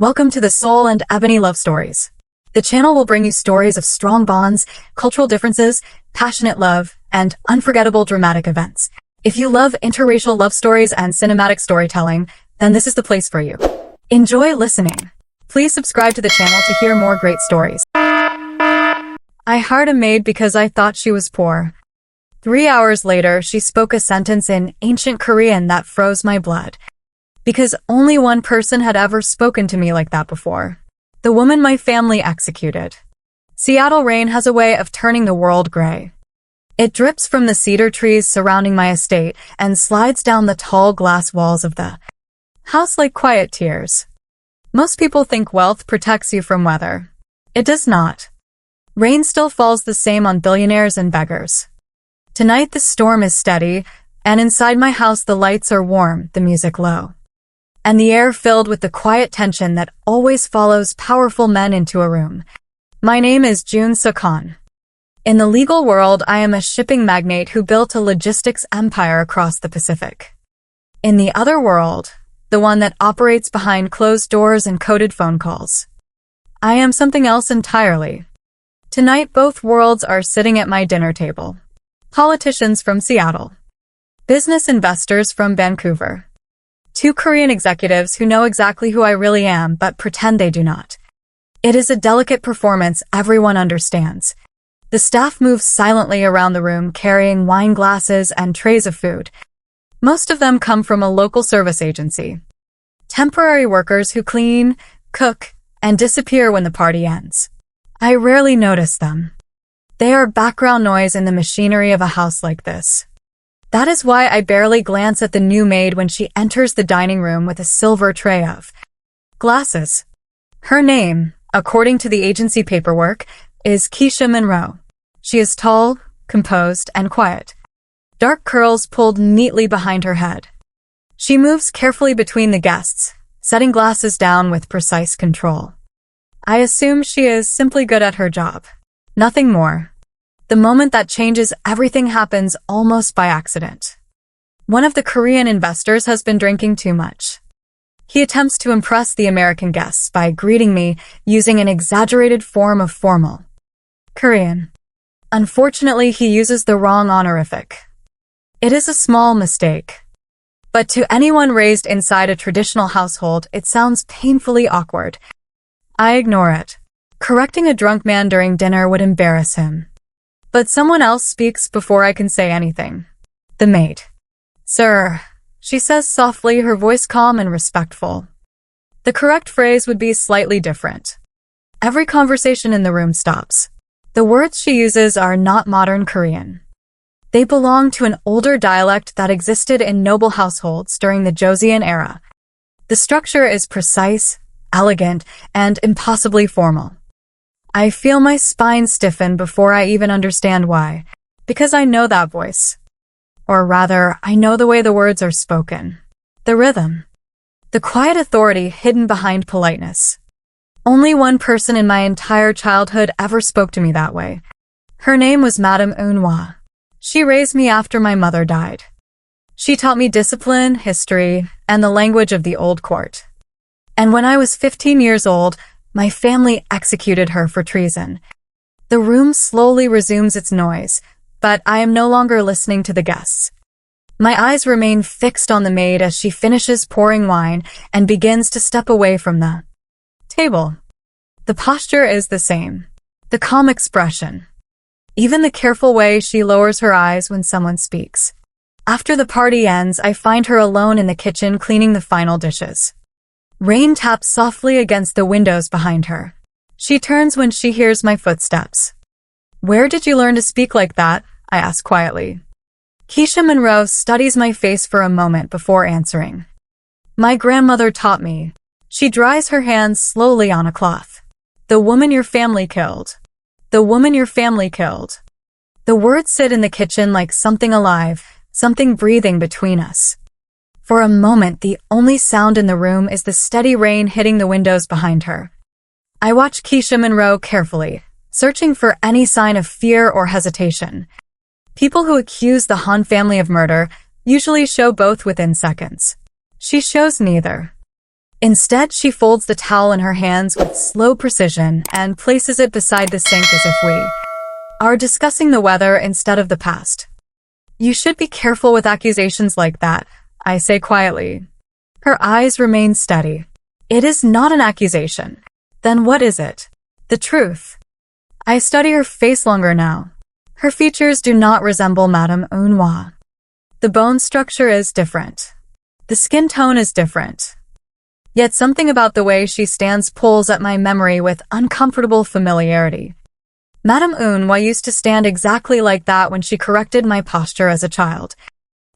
Welcome to the Soul and Ebony Love Stories. The channel will bring you stories of strong bonds, cultural differences, passionate love, and unforgettable dramatic events. If you love interracial love stories and cinematic storytelling, then this is the place for you. Enjoy listening. Please subscribe to the channel to hear more great stories. I hired a maid because I thought she was poor. 3 hours later, she spoke a sentence in ancient Korean that froze my blood. Because only one person had ever spoken to me like that before. The woman my family executed. Seattle rain has a way of turning the world gray. It drips from the cedar trees surrounding my estate and slides down the tall glass walls of the house like quiet tears. Most people think wealth protects you from weather. It does not. Rain still falls the same on billionaires and beggars. Tonight the storm is steady, and inside my house the lights are warm, the music low. And the air filled with the quiet tension that always follows powerful men into a room. My name is Jun Suk-han. In the legal world, I am a shipping magnate who built a logistics empire across the Pacific. In the other world, the one that operates behind closed doors and coded phone calls, I am something else entirely. Tonight, both worlds are sitting at my dinner table. Politicians from Seattle. Business investors from Vancouver. 2 Korean executives who know exactly who I really am but pretend they do not. It is a delicate performance everyone understands. The staff moves silently around the room carrying wine glasses and trays of food. Most of them come from a local service agency. Temporary workers who clean, cook, and disappear when the party ends. I rarely notice them. They are background noise in the machinery of a house like this. That is why I barely glance at the new maid when she enters the dining room with a silver tray of glasses. Her name, according to the agency paperwork, is Keisha Monroe. She is tall, composed, and quiet. Dark curls pulled neatly behind her head. She moves carefully between the guests, setting glasses down with precise control. I assume she is simply good at her job. Nothing more. The moment that changes everything happens almost by accident. One of the Korean investors has been drinking too much. He attempts to impress the American guests by greeting me using an exaggerated form of formal Korean. Unfortunately, he uses the wrong honorific. It is a small mistake. But to anyone raised inside a traditional household, it sounds painfully awkward. I ignore it. Correcting a drunk man during dinner would embarrass him. But someone else speaks before I can say anything. The maid. Sir, she says softly, her voice calm and respectful. The correct phrase would be slightly different. Every conversation in the room stops. The words she uses are not modern Korean. They belong to an older dialect that existed in noble households during the Joseon era. The structure is precise, elegant, and impossibly formal. I feel my spine stiffen before I even understand why, because I know that voice. Or rather, I know the way the words are spoken. The rhythm. The quiet authority hidden behind politeness. Only one person in my entire childhood ever spoke to me that way. Her name was Madame Eunhwa. She raised me after my mother died. She taught me discipline, history, and the language of the old court. And when I was 15 years old, my family executed her for treason. The room slowly resumes its noise, but I am no longer listening to the guests. My eyes remain fixed on the maid as she finishes pouring wine and begins to step away from the table. The posture is the same. The calm expression. Even the careful way she lowers her eyes when someone speaks. After the party ends, I find her alone in the kitchen cleaning the final dishes. Rain taps softly against the windows behind her. She turns when she hears my footsteps. Where did you learn to speak like that? I ask quietly. Keisha Monroe studies my face for a moment before answering. My grandmother taught me. She dries her hands slowly on a cloth. The woman your family killed. The woman your family killed. The words sit in the kitchen like something alive, something breathing between us. For a moment, the only sound in the room is the steady rain hitting the windows behind her. I watch Keisha Monroe carefully, searching for any sign of fear or hesitation. People who accuse the Han family of murder usually show both within seconds. She shows neither. Instead, she folds the towel in her hands with slow precision and places it beside the sink as if we are discussing the weather instead of the past. You should be careful with accusations like that, I say quietly. Her eyes remain steady. It is not an accusation. Then what is it? The truth. I study her face longer now. Her features do not resemble Madame Unwa. The bone structure is different. The skin tone is different. Yet something about the way she stands pulls at my memory with uncomfortable familiarity. Madame Unwa used to stand exactly like that when she corrected my posture as a child.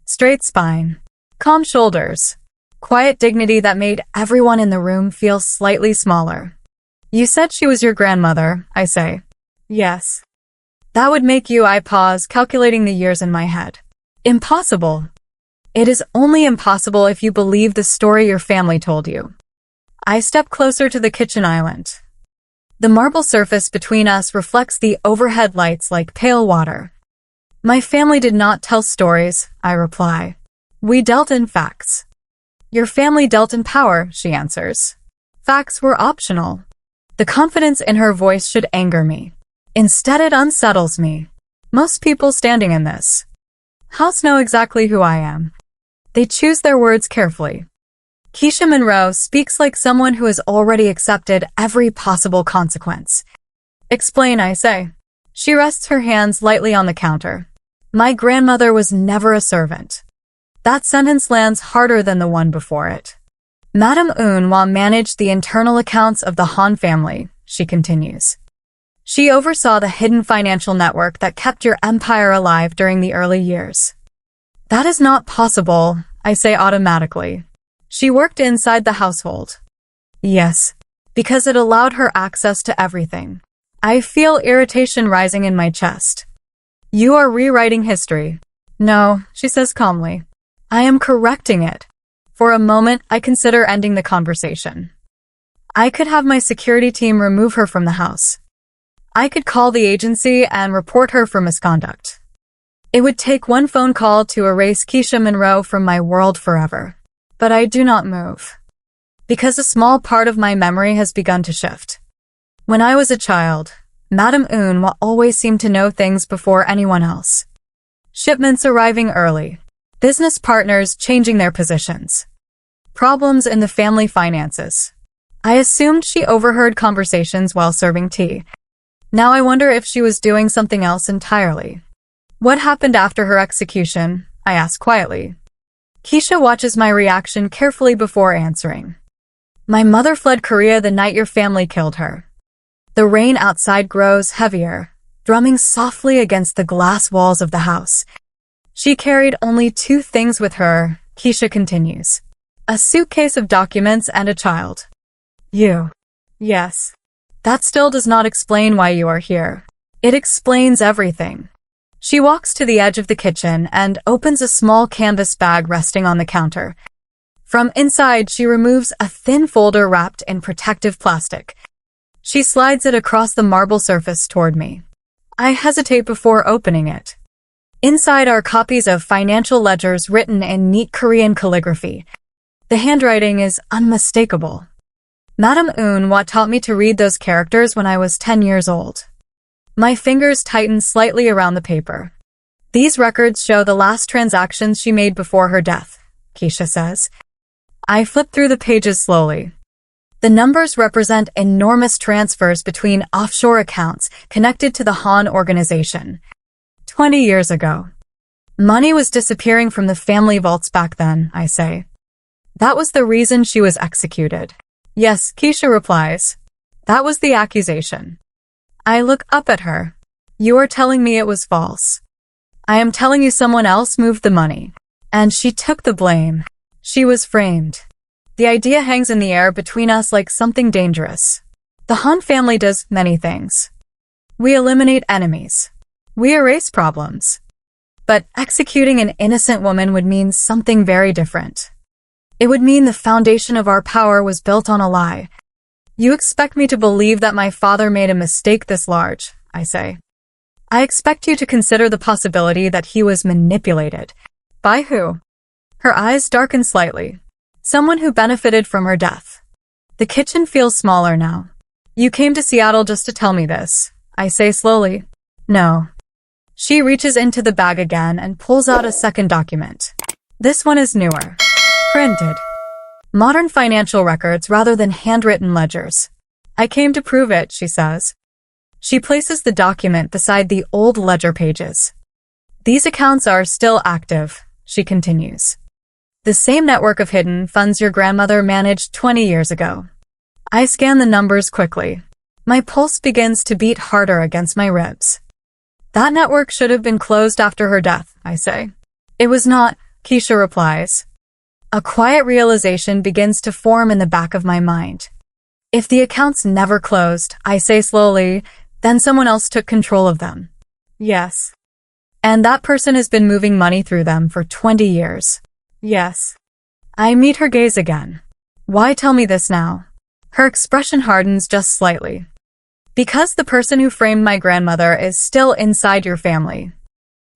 Straight spine, calm shoulders, quiet dignity that made everyone in the room feel slightly smaller. You said she was your grandmother, I say. Yes. That would make you. I pause, calculating the years in my head. Impossible. It is only impossible if you believe the story your family told you. I step closer to the kitchen island. The marble surface between us reflects the overhead lights like pale water. My family did not tell stories, I reply. We dealt in facts. Your family dealt in power, she answers. Facts were optional. The confidence in her voice should anger me. Instead, it unsettles me. Most people standing in this house know exactly who I am. They choose their words carefully. Keisha Monroe speaks like someone who has already accepted every possible consequence. Explain, I say. She rests her hands lightly on the counter. My grandmother was never a servant. That sentence lands harder than the one before it. Madame Unwa managed the internal accounts of the Han family, she continues. She oversaw the hidden financial network that kept your empire alive during the early years. That is not possible, I say automatically. She worked inside the household. Yes, because it allowed her access to everything. I feel irritation rising in my chest. You are rewriting history. No, she says calmly. I am correcting it. For a moment, I consider ending the conversation. I could have my security team remove her from the house. I could call the agency and report her for misconduct. It would take one phone call to erase Keisha Monroe from my world forever. But I do not move. Because a small part of my memory has begun to shift. When I was a child, Madame Unwa always seemed to know things before anyone else. Shipments arriving early. Business partners changing their positions. Problems in the family finances. I assumed she overheard conversations while serving tea. Now I wonder if she was doing something else entirely. What happened after her execution? I ask quietly. Keisha watches my reaction carefully before answering. My mother fled Korea the night your family killed her. The rain outside grows heavier, drumming softly against the glass walls of the house. She carried only 2 things with her, Keisha continues. A suitcase of documents and a child. You. Yes. That still does not explain why you are here. It explains everything. She walks to the edge of the kitchen and opens a small canvas bag resting on the counter. From inside, she removes a thin folder wrapped in protective plastic. She slides it across the marble surface toward me. I hesitate before opening it. Inside are copies of financial ledgers written in neat Korean calligraphy. The handwriting is unmistakable. Madame Unwa taught me to read those characters when I was 10 years old. My fingers tighten slightly around the paper. These records show the last transactions she made before her death, Keisha says. I flip through the pages slowly. The numbers represent enormous transfers between offshore accounts connected to the Han organization. 20 years ago. Money was disappearing from the family vaults back then, I say. That was the reason she was executed. Yes, Keisha replies. That was the accusation. I look up at her. You are telling me it was false. I am telling you someone else moved the money. And she took the blame. She was framed. The idea hangs in the air between us like something dangerous. The Han family does many things. We eliminate enemies. We erase problems. But executing an innocent woman would mean something very different. It would mean the foundation of our power was built on a lie. You expect me to believe that my father made a mistake this large, I say. I expect you to consider the possibility that he was manipulated. By who? Her eyes darken slightly. Someone who benefited from her death. The kitchen feels smaller now. You came to Seattle just to tell me this, I say slowly. No. She reaches into the bag again and pulls out a second document. This one is newer. Printed. Modern financial records rather than handwritten ledgers. I came to prove it, she says. She places the document beside the old ledger pages. These accounts are still active, she continues. The same network of hidden funds your grandmother managed 20 years ago. I scan the numbers quickly. My pulse begins to beat harder against my ribs. That network should have been closed after her death, I say. It was not, Keisha replies. A quiet realization begins to form in the back of my mind. If the accounts never closed, I say slowly, then someone else took control of them. Yes. And that person has been moving money through them for 20 years. Yes. I meet her gaze again. Why tell me this now? Her expression hardens just slightly. Because the person who framed my grandmother is still inside your family.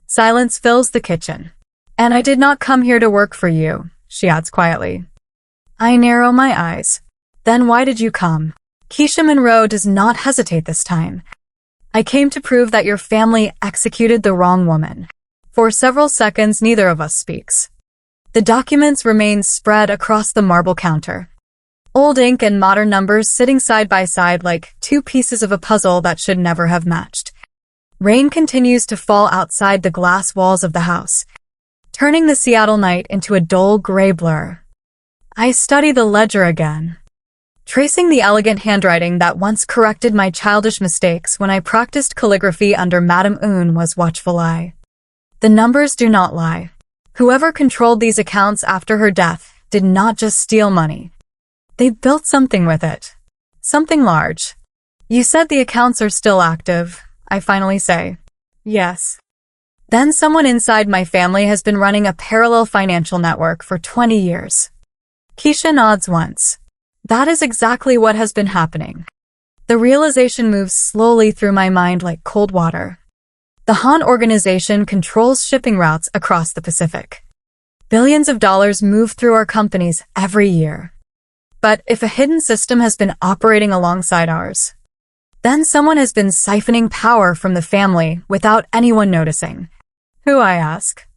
Silence fills the kitchen. And I did not come here to work for you, she adds quietly. I narrow my eyes. Then why did you come? Keisha Monroe does not hesitate this time. I came to prove that your family executed the wrong woman. For several seconds, neither of us speaks. The documents remain spread across the marble counter. Old ink and modern numbers sitting side by side like two pieces of a puzzle that should never have matched. Rain continues to fall outside the glass walls of the house, turning the Seattle night into a dull gray blur. I study the ledger again, tracing the elegant handwriting that once corrected my childish mistakes when I practiced calligraphy under Madame Un was watchful eye. The numbers do not lie. Whoever controlled these accounts after her death did not just steal money. They built something with it. Something large. You said the accounts are still active, I finally say. Yes. Then someone inside my family has been running a parallel financial network for 20 years. Keisha nods once. That is exactly what has been happening. The realization moves slowly through my mind like cold water. The Han organization controls shipping routes across the Pacific. Billions of dollars move through our companies every year. But if a hidden system has been operating alongside ours, then someone has been siphoning power from the family without anyone noticing. Who, I ask?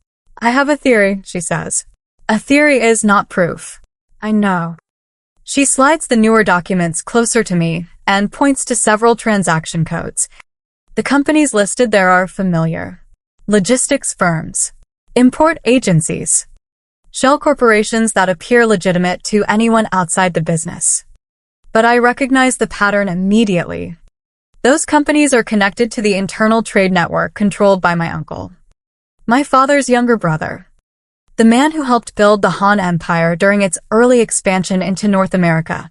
I have a theory, she says. A theory is not proof. I know. She slides the newer documents closer to me and points to several transaction codes. The companies listed there are familiar. Logistics firms, import agencies, shell corporations that appear legitimate to anyone outside the business. But I recognize the pattern immediately. Those companies are connected to the internal trade network controlled by my uncle, my father's younger brother, the man who helped build the Han Empire during its early expansion into North America.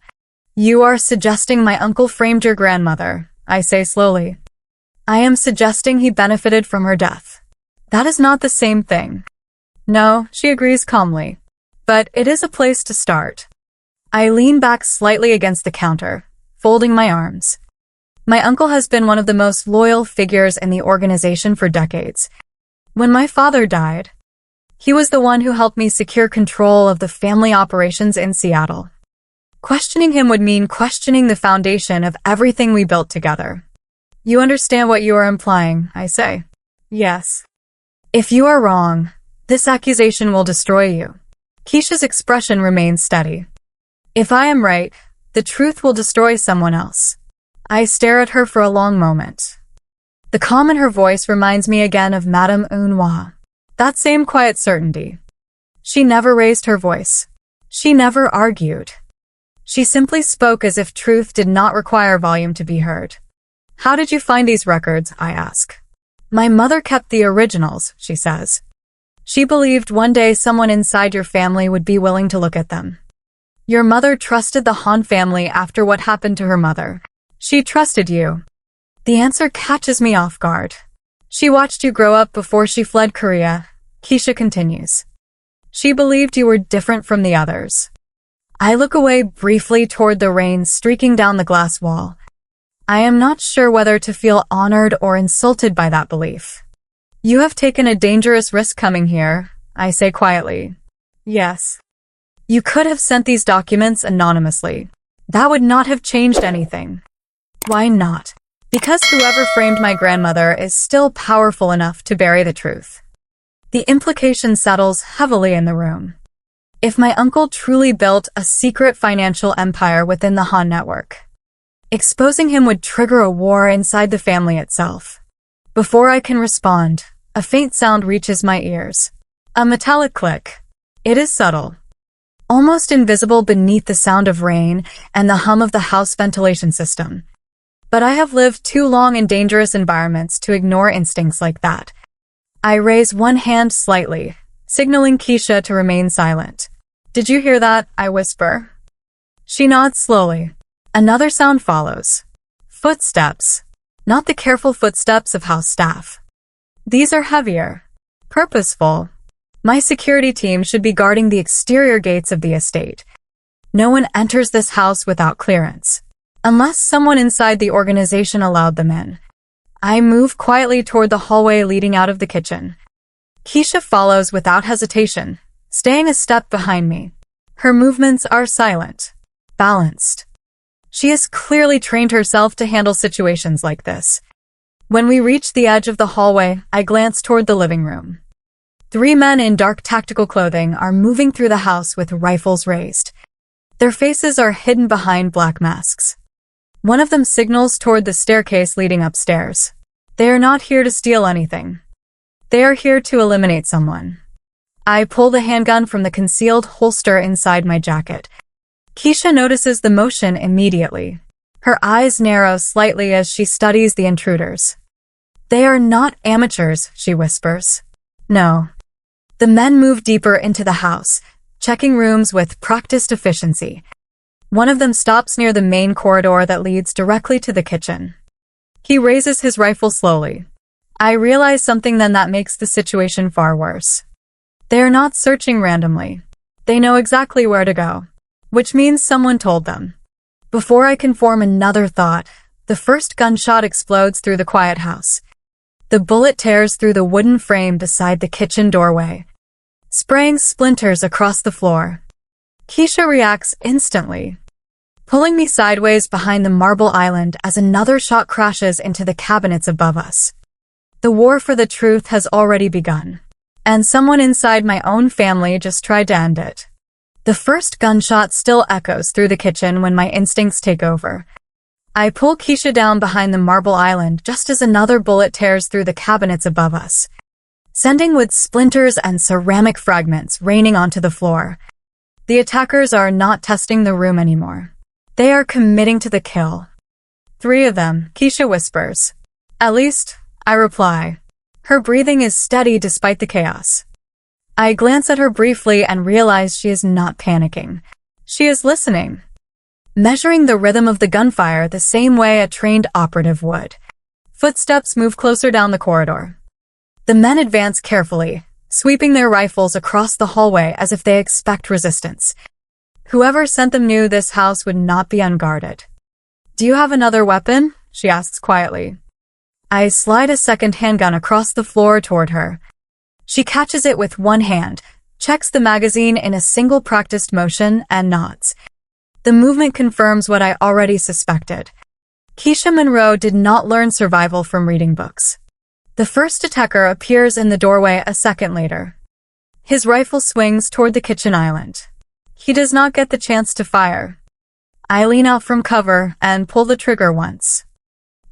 You are suggesting my uncle framed your grandmother, I say slowly. I am suggesting he benefited from her death. That is not the same thing. No, she agrees calmly. But it is a place to start. I lean back slightly against the counter, folding my arms. My uncle has been one of the most loyal figures in the organization for decades. When my father died, he was the one who helped me secure control of the family operations in Seattle. Questioning him would mean questioning the foundation of everything we built together. You understand what you are implying, I say. Yes. If you are wrong, this accusation will destroy you. Keisha's expression remains steady. If I am right, the truth will destroy someone else. I stare at her for a long moment. The calm in her voice reminds me again of Madame Un. That same quiet certainty. She never raised her voice. She never argued. She simply spoke as if truth did not require volume to be heard. How did you find these records? I ask. My mother kept the originals, she says. She believed one day someone inside your family would be willing to look at them. Your mother trusted the Han family after what happened to her mother. She trusted you. The answer catches me off guard. She watched you grow up before she fled Korea, Keisha continues. She believed you were different from the others. I look away briefly toward the rain streaking down the glass wall. I am not sure whether to feel honored or insulted by that belief. You have taken a dangerous risk coming here, I say quietly. Yes. You could have sent these documents anonymously. That would not have changed anything. Why not? Because whoever framed my grandmother is still powerful enough to bury the truth. The implication settles heavily in the room. If my uncle truly built a secret financial empire within the Han network, exposing him would trigger a war inside the family itself. Before I can respond, a faint sound reaches my ears. A metallic click. It is subtle, almost invisible beneath the sound of rain and the hum of the house ventilation system. But I have lived too long in dangerous environments to ignore instincts like that. I raise one hand slightly, signaling Keisha to remain silent. Did you hear that? I whisper. She nods slowly. Another sound follows. Footsteps. Not the careful footsteps of house staff. These are heavier, purposeful. My security team should be guarding the exterior gates of the estate. No one enters this house without clearance, unless someone inside the organization allowed them in. I move quietly toward the hallway leading out of the kitchen. Keisha follows without hesitation, staying a step behind me. Her movements are silent, balanced. She has clearly trained herself to handle situations like this. When we reach the edge of the hallway, I glance toward the living room. 3 men in dark tactical clothing are moving through the house with rifles raised. Their faces are hidden behind black masks. One of them signals toward the staircase leading upstairs. They are not here to steal anything. They are here to eliminate someone. I pull the handgun from the concealed holster inside my jacket. Keisha notices the motion immediately. Her eyes narrow slightly as she studies the intruders. They are not amateurs, she whispers. No. The men move deeper into the house, checking rooms with practiced efficiency. One of them stops near the main corridor that leads directly to the kitchen. He raises his rifle slowly. I realize something then that makes the situation far worse. They are not searching randomly. They know exactly where to go, which means someone told them. Before I can form another thought, the first gunshot explodes through the quiet house. The bullet tears through the wooden frame beside the kitchen doorway, spraying splinters across the floor. Keisha reacts instantly, pulling me sideways behind the marble island as another shot crashes into the cabinets above us. The war for the truth has already begun, and someone inside my own family just tried to end it. The first gunshot still echoes through the kitchen when my instincts take over. I pull Keisha down behind the marble island just as another bullet tears through the cabinets above us, sending wood splinters and ceramic fragments raining onto the floor. The attackers are not testing the room anymore. They are committing to the kill. 3 of them, Keisha whispers. At least, I reply. Her breathing is steady despite the chaos. I glance at her briefly and realize she is not panicking. She is listening, measuring the rhythm of the gunfire the same way a trained operative would. Footsteps move closer down the corridor. The men advance carefully, sweeping their rifles across the hallway as if they expect resistance. Whoever sent them knew this house would not be unguarded. Do you have another weapon? She asks quietly. I slide a second handgun across the floor toward her. She catches it with one hand, checks the magazine in a single practiced motion, and nods. The movement confirms what I already suspected. Keisha Monroe did not learn survival from reading books. The first attacker appears in the doorway a second later. His rifle swings toward the kitchen island. He does not get the chance to fire. I lean out from cover and pull the trigger once.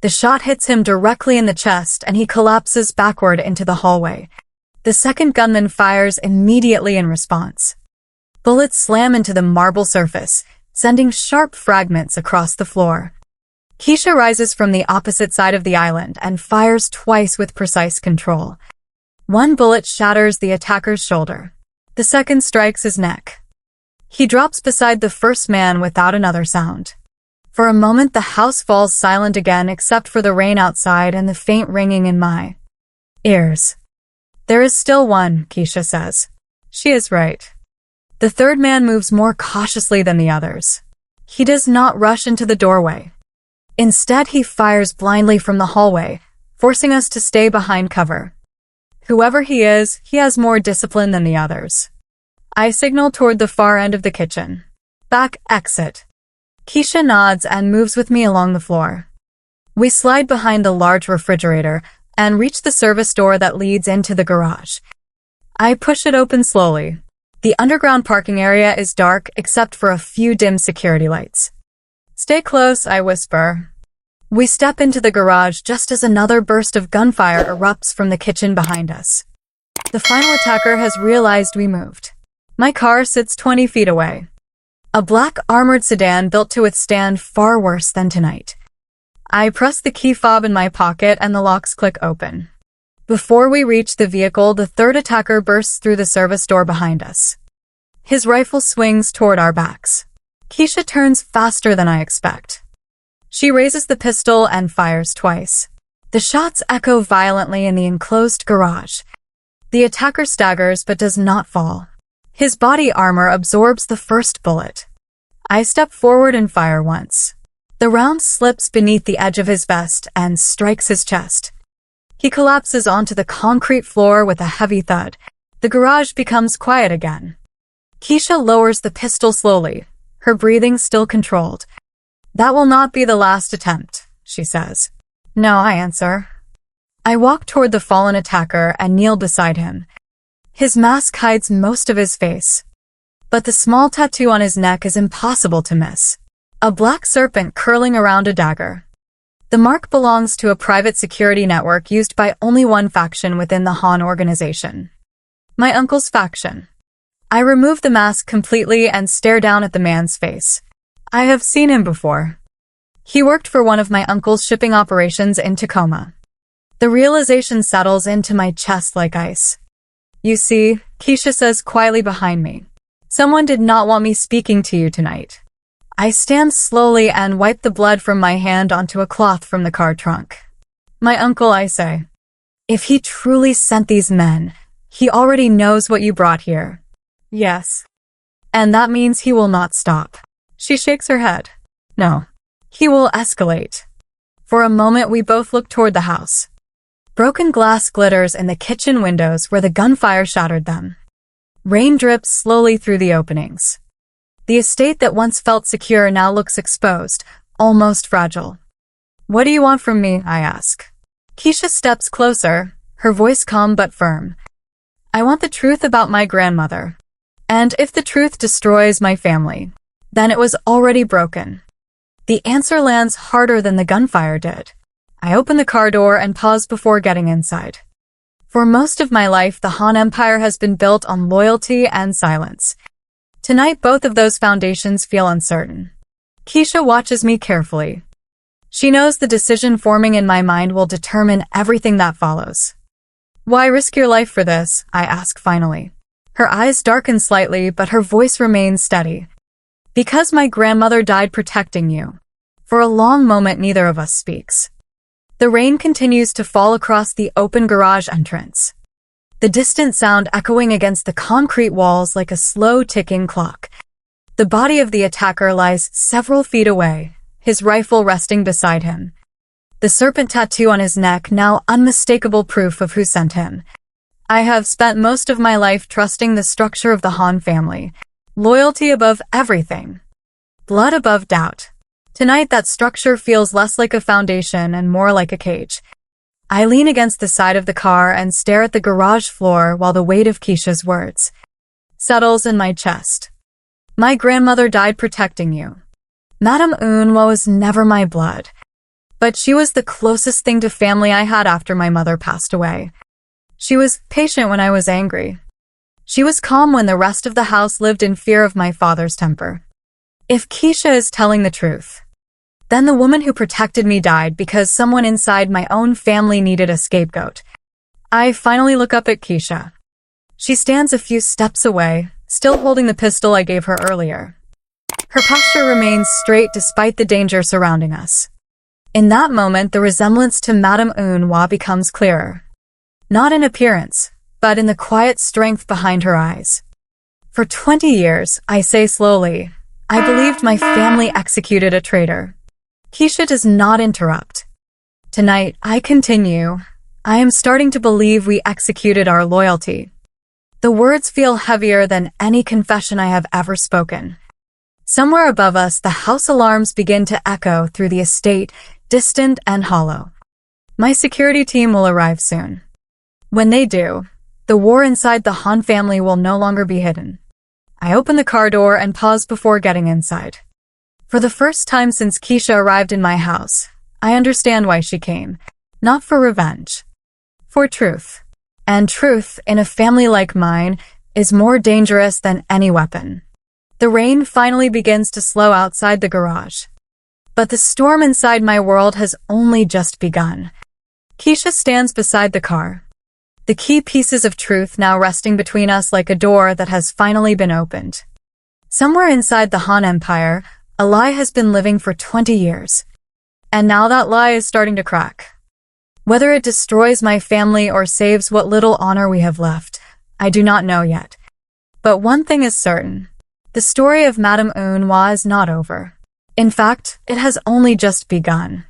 The shot hits him directly in the chest and he collapses backward into the hallway. The second gunman fires immediately in response. Bullets slam into the marble surface, sending sharp fragments across the floor. Keisha rises from the opposite side of the island and fires twice with precise control. One bullet shatters the attacker's shoulder. The second strikes his neck. He drops beside the first man without another sound. For a moment the house falls silent again except for the rain outside and the faint ringing in my ears. There is still one, Keisha says. She is right. The third man moves more cautiously than the others. He does not rush into the doorway. Instead, he fires blindly from the hallway, forcing us to stay behind cover. Whoever he is, he has more discipline than the others. I signal toward the far end of the kitchen. Back exit. Keisha nods and moves with me along the floor. We slide behind the large refrigerator and reach the service door that leads into the garage. I push it open slowly. The underground parking area is dark except for a few dim security lights. "Stay close," I whisper. We step into the garage just as another burst of gunfire erupts from the kitchen behind us. The final attacker has realized we moved. My car sits 20 feet away. A black armored sedan built to withstand far worse than tonight. I press the key fob in my pocket and the locks click open. Before we reach the vehicle, the third attacker bursts through the service door behind us. His rifle swings toward our backs. Keisha turns faster than I expect. She raises the pistol and fires twice. The shots echo violently in the enclosed garage. The attacker staggers but does not fall. His body armor absorbs the first bullet. I step forward and fire once. The round slips beneath the edge of his vest and strikes his chest. He collapses onto the concrete floor with a heavy thud. The garage becomes quiet again. Keisha lowers the pistol slowly, her breathing still controlled. "That will not be the last attempt," she says. "No," I answer. I walk toward the fallen attacker and kneel beside him. His mask hides most of his face, but the small tattoo on his neck is impossible to miss. A black serpent curling around a dagger. The mark belongs to a private security network used by only one faction within the Han organization. My uncle's faction. I remove the mask completely and stare down at the man's face. I have seen him before. He worked for one of my uncle's shipping operations in Tacoma. The realization settles into my chest like ice. "You see," Keisha says quietly behind me, "someone did not want me speaking to you tonight." I stand slowly and wipe the blood from my hand onto a cloth from the car trunk. "My uncle," I say. "If he truly sent these men, he already knows what you brought here." "Yes. And that means he will not stop." She shakes her head. "No. He will escalate." For a moment we both look toward the house. Broken glass glitters in the kitchen windows where the gunfire shattered them. Rain drips slowly through the openings. The estate that once felt secure now looks exposed, almost fragile. "What do you want from me?" I ask. Keisha steps closer, her voice calm but firm. "I want the truth about my grandmother. And if the truth destroys my family, then it was already broken." The answer lands harder than the gunfire did. I open the car door and pause before getting inside. For most of my life, the Han Empire has been built on loyalty and silence. Tonight, both of those foundations feel uncertain. Keisha watches me carefully. She knows the decision forming in my mind will determine everything that follows. "Why risk your life for this?" I ask finally. Her eyes darken slightly, but her voice remains steady. "Because my grandmother died protecting you." For a long moment, neither of us speaks. The rain continues to fall across the open garage entrance. The distant sound echoing against the concrete walls like a slow ticking clock. The body of the attacker lies several feet away, his rifle resting beside him. The serpent tattoo on his neck now unmistakable proof of who sent him. I have spent most of my life trusting the structure of the Han family. Loyalty above everything. Blood above doubt. Tonight that structure feels less like a foundation and more like a cage. I lean against the side of the car and stare at the garage floor while the weight of Keisha's words settles in my chest. "My grandmother died protecting you. Madame Un was never my blood, but she was the closest thing to family I had after my mother passed away. She was patient when I was angry. She was calm when the rest of the house lived in fear of my father's temper. If Keisha is telling the truth, then the woman who protected me died because someone inside my own family needed a scapegoat." I finally look up at Keisha. She stands a few steps away, still holding the pistol I gave her earlier. Her posture remains straight despite the danger surrounding us. In that moment, the resemblance to Madame Un becomes clearer. Not in appearance, but in the quiet strength behind her eyes. "For 20 years, I say slowly, I believed my family executed a traitor." Keisha does not interrupt. "Tonight, I continue. I am starting to believe we executed our loyalty." The words feel heavier than any confession I have ever spoken. Somewhere above us, the house alarms begin to echo through the estate, distant and hollow. My security team will arrive soon. When they do, the war inside the Han family will no longer be hidden. I open the car door and pause before getting inside. For the first time since Keisha arrived in my house, I understand why she came. Not for revenge. For truth. And truth, in a family like mine, is more dangerous than any weapon. The rain finally begins to slow outside the garage. But the storm inside my world has only just begun. Keisha stands beside the car. The key pieces of truth now resting between us like a door that has finally been opened. Somewhere inside the Han Empire, a lie has been living for 20 years. And now that lie is starting to crack. Whether it destroys my family or saves what little honor we have left, I do not know yet. But one thing is certain. The story of Madame Un is not over. In fact, it has only just begun.